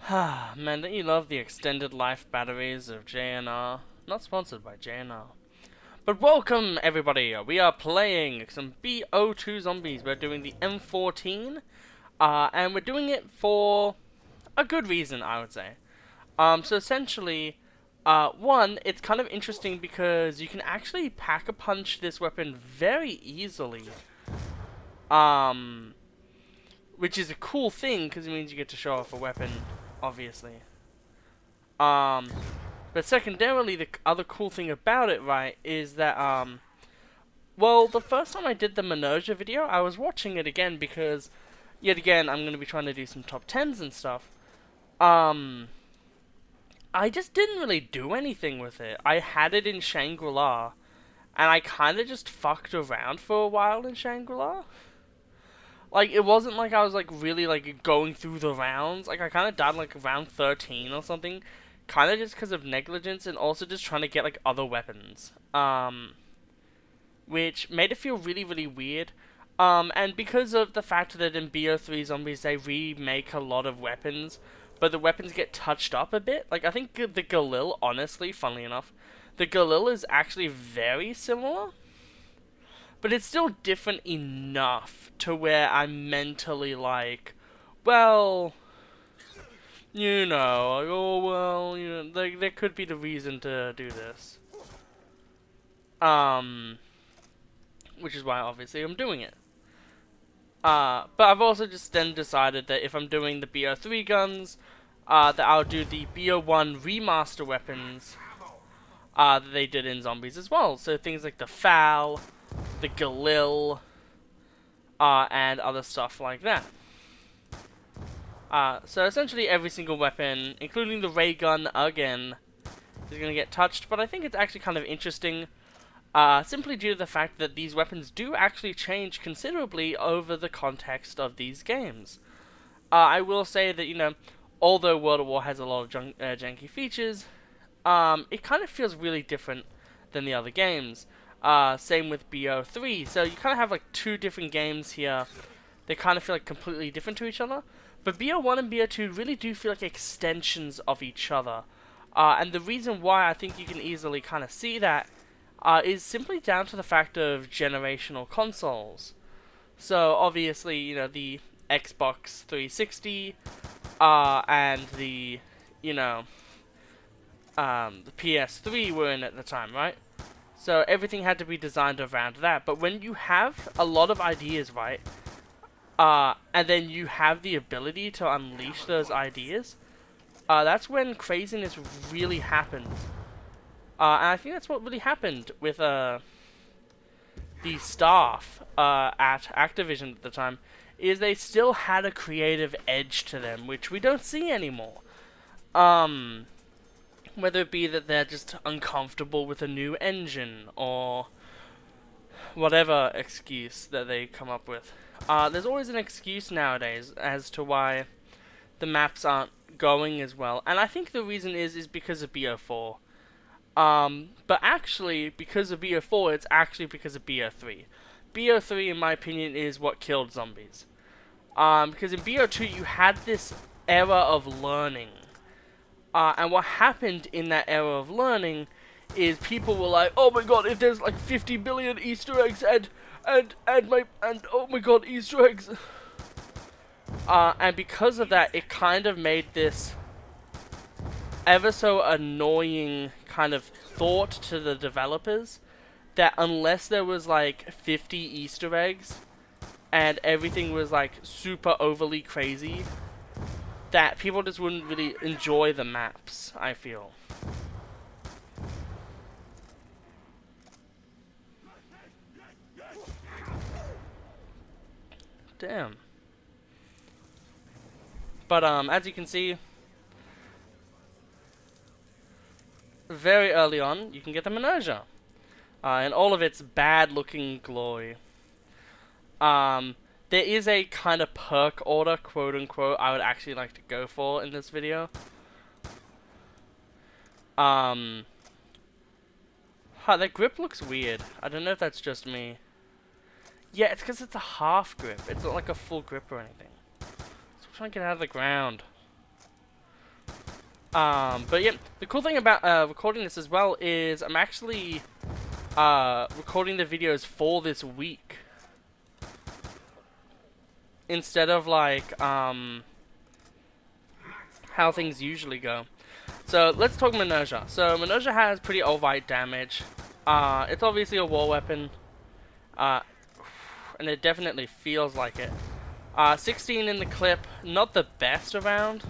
Man, don't you love the extended life batteries of JNR? Not sponsored by JNR. But welcome, everybody! We are playing some BO2 zombies. We're doing the M14, and we're doing it for a good reason, I would say. So essentially, one, it's kind of interesting because you can actually pack-a-punch this weapon very easily. Um, which is a cool thing because it means you get to show off a weapon, obviously. But secondarily, the other cool thing about it, right, is that, well, the first time I did the Minerja video, I was watching it again because, yet again, I'm going to be trying to do some top 10s and stuff. I just didn't really do anything with it. I had it in Shangri-La, and I kind of just fucked around for a while in Shangri-La. Like, it wasn't like I was, like, really, like, going through the rounds. Like, I kind of died, like, round 13 or something. Kind of just because of negligence and also just trying to get, like, other weapons. Which made it feel really, really weird. And because of the fact that in BO3 Zombies they remake a lot of weapons, but the weapons get touched up a bit. Like, I think the Galil, honestly, funnily enough, the Galil is actually very similar. But it's still different enough to where I'm mentally like, well, you know, like, oh, well, you know, there could be the reason to do this. Which is why obviously I'm doing it. But I've also just then decided that if I'm doing the BO3 guns, that I'll do the BO1 remaster weapons, that they did in Zombies as well. So things like the FAL, the Galil, and other stuff like that. So essentially every single weapon, including the ray gun again, is going to get touched, but I think it's actually kind of interesting, simply due to the fact that these weapons do actually change considerably over the context of these games. I will say that, you know, although World at War has a lot of janky features, it kind of feels really different than the other games. Same with BO3, so you kind of have like two different games here. They kind of feel like completely different to each other. But BO1 and BO2 really do feel like extensions of each other. And the reason why I think you can easily kind of see that is simply down to the fact of generational consoles. So obviously, you know, the Xbox 360 and the, you know, the PS3 were in at the time, right? So everything had to be designed around that. But when you have a lot of ideas, right, and then you have the ability to unleash those ideas, that's when craziness really happens. And I think that's what really happened with the staff at Activision at the time, is they still had a creative edge to them, which we don't see anymore. Whether it be that they're just uncomfortable with a new engine, or whatever excuse that they come up with. There's always an excuse nowadays as to why the maps aren't going as well, and I think the reason is because of BO4. But actually, because of BO4, it's actually because of BO3. BO3, in my opinion, is what killed zombies. Because in BO2, you had this era of learning. And what happened in that era of learning is people were like, oh my god, if there's like 50 billion Easter eggs and oh my god, Easter eggs. And because of that, it kind of made this ever so annoying kind of thought to the developers that unless there was like 50 Easter eggs and everything was like super overly crazy, that people just wouldn't really enjoy the maps, I feel. Damn. But as you can see, very early on, you can get the Minerja. In all of its bad-looking glory. There is a kind of perk order, quote-unquote, I would actually like to go for in this video. That grip looks weird. I don't know if that's just me. Yeah, it's because it's a half grip. It's not like a full grip or anything. So I'm trying to get out of the ground. But yeah, the cool thing about recording this as well is I'm actually recording the videos for this week instead of like how things usually go. So let's talk Menerja. So Menerja has pretty alright damage. It's obviously a war weapon, and it definitely feels like it. 16 in the clip, not the best around.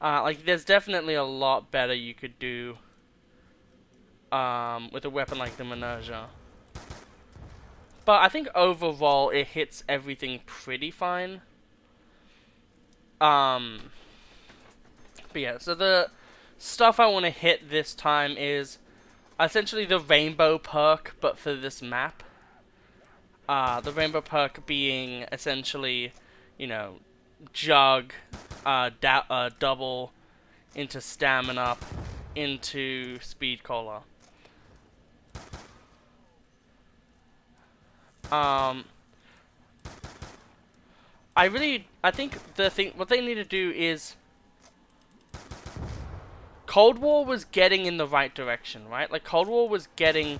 Like there's definitely a lot better you could do with a weapon like the Menerja. But I think overall it hits everything pretty fine. But yeah, so the stuff I want to hit this time is essentially the rainbow perk, but for this map. The rainbow perk being essentially, you know, jug, double into stamina, into speed cola. I think what they need to do is Cold War was getting in the right direction, right? Like Cold War was getting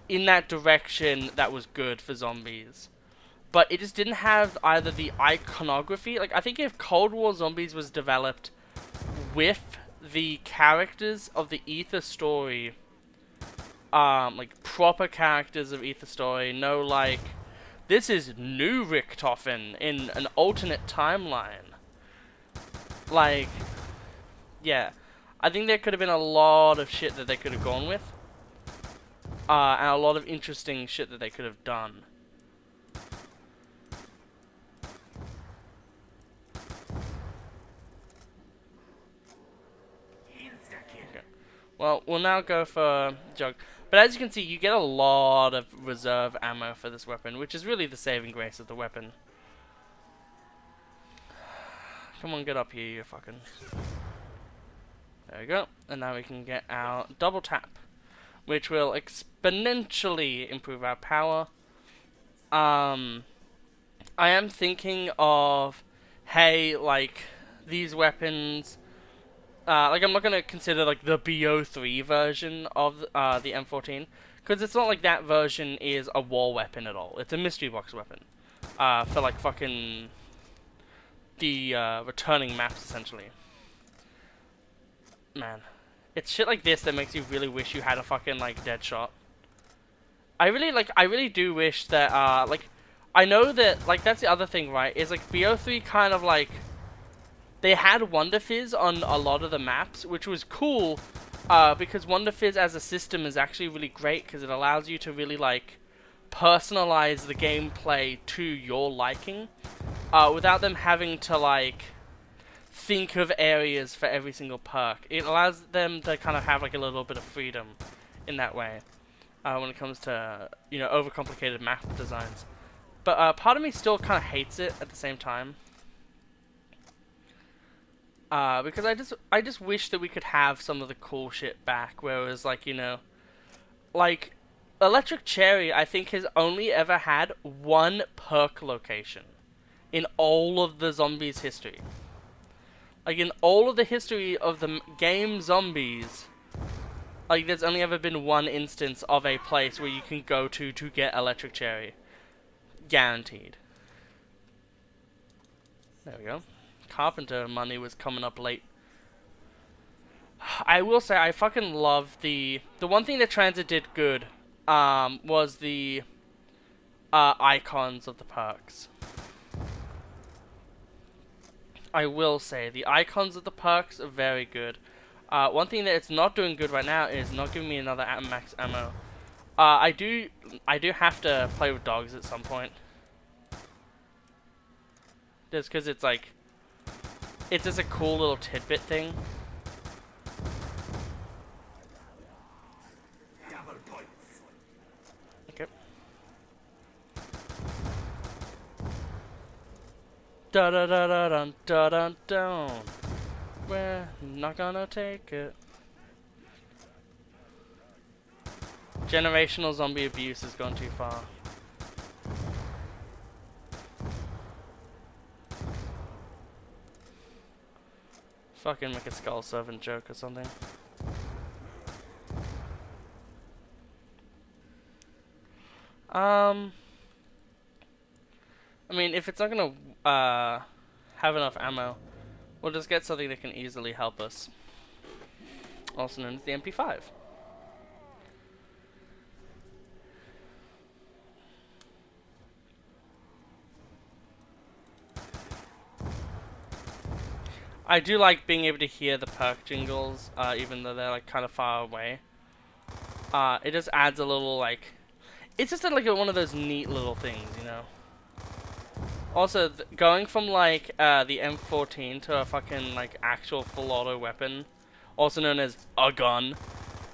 in that direction that was good for zombies. But it just didn't have either the iconography. Like I think if Cold War Zombies was developed with the characters of the Ether story, like proper characters of Ether story, no like this is new Richtofen in an alternate timeline. Like, yeah, I think there could have been a lot of shit that they could have gone with, and a lot of interesting shit that they could have done. Okay. Well, we'll now go for Jug. But as you can see, you get a lot of reserve ammo for this weapon, which is really the saving grace of the weapon. Come on, get up here, you fucking... There we go. And now we can get our double tap, which will exponentially improve our power. I am thinking of, hey, like, these weapons... like, I'm not going to consider, like, the BO3 version of the M14, because it's not like that version is a war weapon at all. It's a mystery box weapon. For, like, fucking... the, returning maps, essentially. Man. It's shit like this that makes you really wish you had a fucking, like, dead shot. I really do wish that, like... I know that, like, that's the other thing, right? Is, like, BO3 kind of, like... They had Wonder Fizz on a lot of the maps, which was cool, because Wonder Fizz as a system is actually really great, because it allows you to really, like, personalize the gameplay to your liking, without them having to, like, think of areas for every single perk. It allows them to kind of have, like, a little bit of freedom in that way, when it comes to, you know, overcomplicated map designs. But, part of me still kind of hates it at the same time. Because I just wish that we could have some of the cool shit back, where it was like, you know, like, Electric Cherry, I think, has only ever had one perk location in all of the zombies history. Like, in all of the history of the game Zombies, like, there's only ever been one instance of a place where you can go to get Electric Cherry. Guaranteed. There we go. Carpenter money was coming up late. I will say I fucking love the one thing that Transit did good was the icons of the perks. I will say the icons of the perks are very good. One thing that it's not doing good right now is not giving me another max ammo. I do have to play with dogs at some point. Just because it's like, it's just a cool little tidbit thing. Okay. Da da da da dun da dun dun. We're not gonna take it. Generational zombie abuse has gone too far. Fucking make a skull servant joke or something. I mean, if it's not gonna have enough ammo, we'll just get something that can easily help us. Also known as the MP5. I do like being able to hear the perk jingles, even though they're like kind of far away. It just adds a little like, it's just like one of those neat little things, you know. Also, going from like the M14 to a fucking like actual full auto weapon, also known as a gun,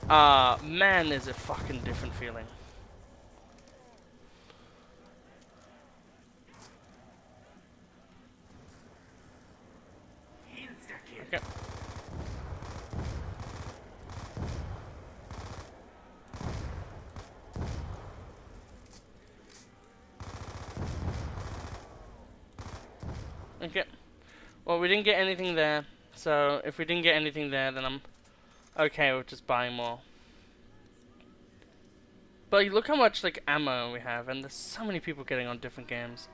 man, is a fucking different feeling. Okay. Okay. Well, we didn't get anything there, so if we didn't get anything there, then I'm okay with just buying more. But look how much like ammo we have, and there's so many people getting on different games.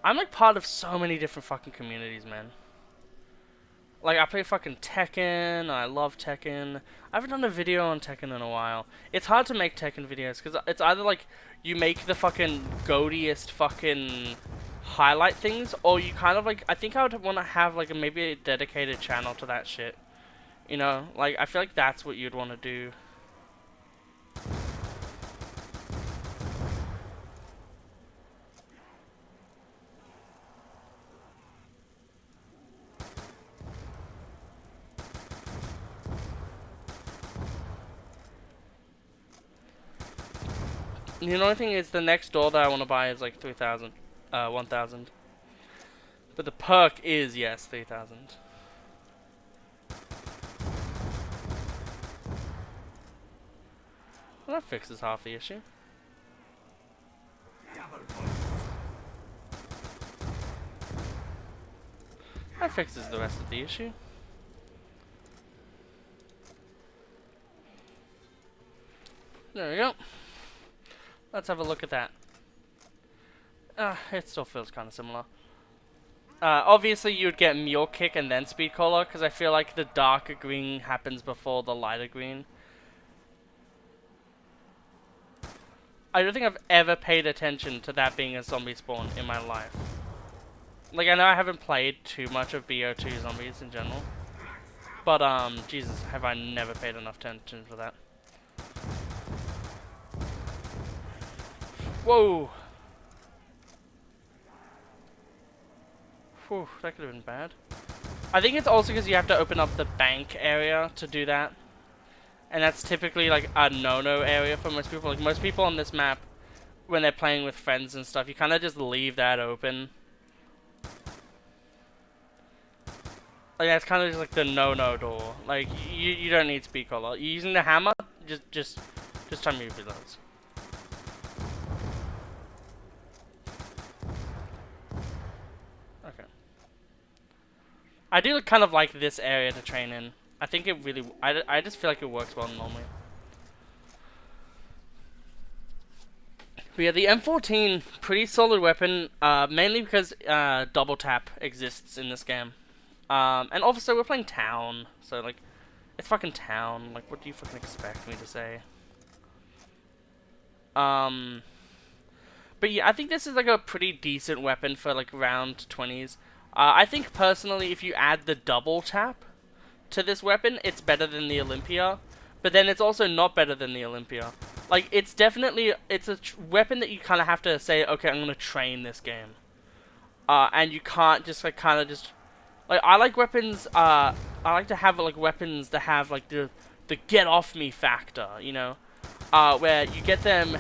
I'm like part of so many different fucking communities, man. Like, I play fucking Tekken, and I love Tekken. I haven't done a video on Tekken in a while. It's hard to make Tekken videos, because it's either like, you make the fucking goatiest fucking highlight things, or you kind of like, I think I would want to have like maybe a dedicated channel to that shit. You know, like, I feel like that's what you'd want to do. The only thing is, the next door that I want to buy is like 3,000, 1,000. But the perk is, yes, 3,000. Well, that fixes half the issue. That fixes the rest of the issue. There we go. Let's have a look at that. It still feels kind of similar. Obviously, you'd get Mule Kick and then Speed Cola, because I feel like the darker green happens before the lighter green. I don't think I've ever paid attention to that being a zombie spawn in my life. Like, I know I haven't played too much of BO2 zombies in general. But, Jesus, have I never paid enough attention for that. Whoa! Whew, that could have been bad. I think it's also because you have to open up the bank area to do that. And that's typically like a no-no area for most people. Like, most people on this map, when they're playing with friends and stuff, you kind of just leave that open. Like, that's kind of just like the no-no door. Like, you don't need speed collar. You're using the hammer, just tell me if it loads. Okay. I do kind of like this area to train in. I think it really, I just feel like it works well normally. But yeah, the M14, pretty solid weapon, mainly because double tap exists in this game. And also we're playing town, so like, it's fucking town. Like, what do you fucking expect me to say? But yeah, I think this is like a pretty decent weapon for like round 20s. I think personally, if you add the double tap to this weapon, it's better than the Olympia. But then it's also not better than the Olympia. Like, it's definitely, it's a weapon that you kind of have to say, okay, I'm gonna train this game. And you can't just like kind of just, like, I like weapons. I like to have like weapons that have like the get off me factor, you know, where you get them.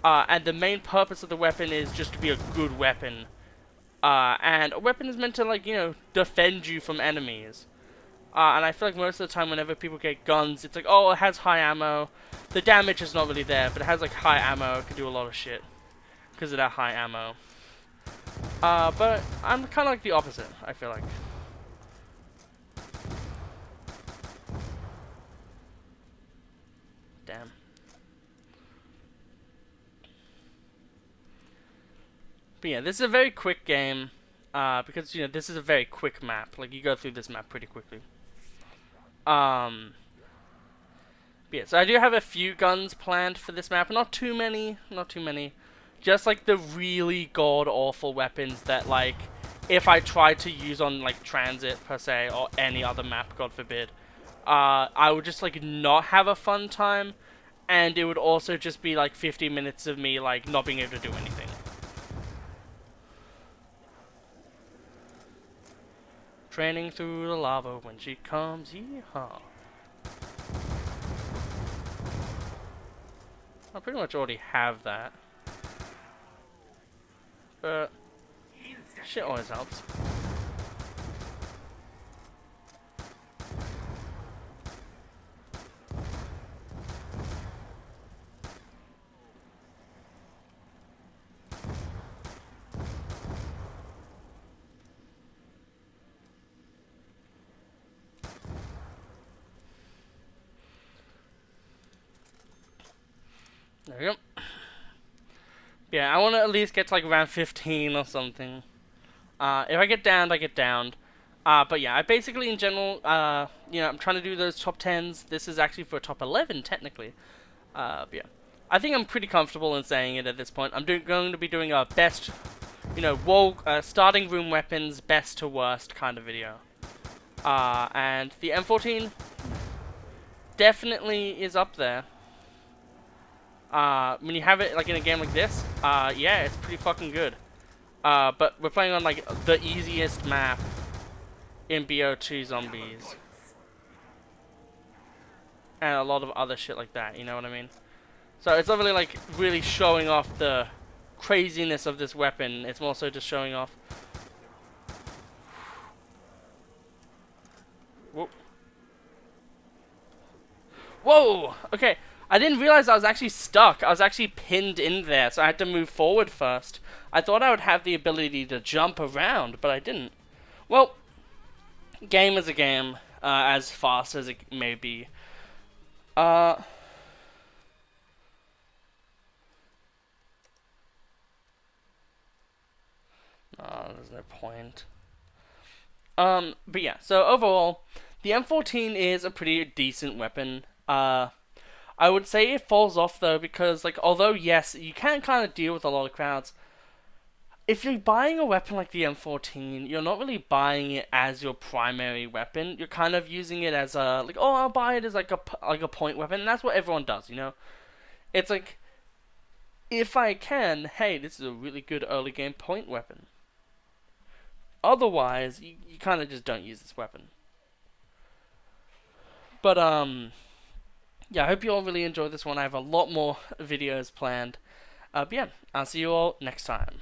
And the main purpose of the weapon is just to be a good weapon. And a weapon is meant to, like, you know, defend you from enemies. And I feel like most of the time whenever people get guns, it's like, oh, it has high ammo. The damage is not really there, but it has, like, high ammo. It can do a lot of shit because of that high ammo. But I'm kind of like the opposite, I feel like. But yeah, this is a very quick game, because, you know, this is a very quick map. Like, you go through this map pretty quickly. But yeah, so I do have a few guns planned for this map. Not too many, not too many. Just, like, the really god-awful weapons that, like, if I tried to use on, like, Transit, per se, or any other map, God forbid, I would just, like, not have a fun time, and it would also just be, like, 50 minutes of me, like, not being able to do anything. Training through the lava when she comes, yeehaw. I pretty much already have that. But shit always helps. There we go. Yeah, I want to at least get to like around 15 or something. If I get downed, I get downed. But yeah, I basically, in general, you know, I'm trying to do those top 10s. This is actually for top 11, technically. But yeah, I think I'm pretty comfortable in saying it at this point. I'm going to be doing a best, you know, starting room weapons, best to worst kind of video. And the M14 definitely is up there. When you have it like in a game like this, yeah, it's pretty fucking good. But we're playing on like the easiest map in BO2 Zombies. And a lot of other shit like that, you know what I mean? So it's not really like really showing off the craziness of this weapon, it's more so just showing off. Whoa. Whoa! Okay, I didn't realize I was actually stuck. I was actually pinned in there, so I had to move forward first. I thought I would have the ability to jump around, but I didn't. Well, game is a game, as fast as it may be. No, there's no point. But yeah, so overall, the M14 is a pretty decent weapon. I would say it falls off though, because like, although yes, you can kind of deal with a lot of crowds, if you're buying a weapon like the M14, you're not really buying it as your primary weapon. You're kind of using it as a, like, oh, I'll buy it as like a point weapon, and that's what everyone does, you know? It's like, if I can, hey, this is a really good early game point weapon. Otherwise, you kind of just don't use this weapon. But, yeah, I hope you all really enjoyed this one. I have a lot more videos planned. But yeah, I'll see you all next time.